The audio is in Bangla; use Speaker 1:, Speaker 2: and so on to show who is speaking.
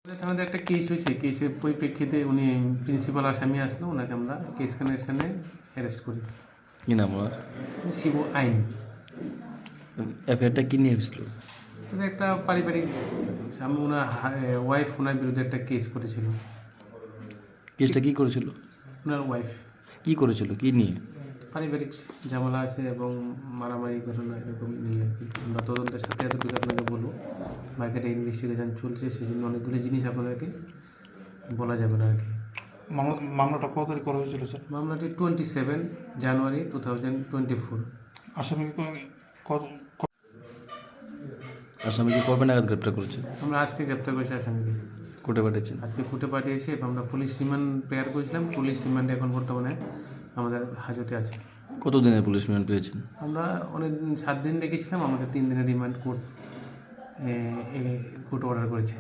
Speaker 1: আমাদের একটা কেস হয়েছে, কেসের পরিপ্রেক্ষিতে উনি প্রিন্সিপাল আসামি আসলো, ওনাকে আমরা কেস কানেকশনে অ্যারেস্ট করি।
Speaker 2: কি নাম ওর?
Speaker 1: শিব আইন।
Speaker 2: এফআইআরটা কি নিয়ে হয়েছিল?
Speaker 1: এটা একটা পারিবারিক, আমি ওনার ওয়াইফ ওনার বিরুদ্ধে একটা কেস করেছিল।
Speaker 2: কেসটা কি করেছিল?
Speaker 1: ওনার ওয়াইফ
Speaker 2: কি করেছিল, কি নিয়ে?
Speaker 1: পারিবারিক ঝামেলা আছে এবং মারামারি ঘটনা এরকম নিয়ে আর কি। আমরা তদন্তের সাথে এতটুকু আপনাকে বলবো, মার্কেটে ইনভেস্টিগেশন চলছে, সেই জন্য অনেকগুলো জিনিস আপনাদেরকে বলা যাবে না আর কি।
Speaker 3: মামলাটা কত তারিখ করা হয়েছিল স্যার?
Speaker 1: মামলাটি 27 জানুয়ারি 2024।
Speaker 3: আসামিকে কত
Speaker 2: আসামিকে কবে নাগাদ গ্রেপ্তার করেছে?
Speaker 1: আমরা আজকে গ্রেপ্তার করেছি আসামিকে,
Speaker 2: কোর্টে পাঠিয়েছেন?
Speaker 1: আজকে কোর্টে পাঠিয়েছি এবং আমরা পুলিশ রিমান্ড প্রেয়ার করেছিলাম। পুলিশ রিমান্ডে এখন বর্তমানে আমাদের হাজতে আছে।
Speaker 2: কতদিনের পুলিশ রিমান্ড পেয়েছেন?
Speaker 1: আমরা অনেক দিন 7 দিন রেখেছিলাম, আমাদের 3 দিনের রিমান্ড কোর্ট অর্ডার করেছে।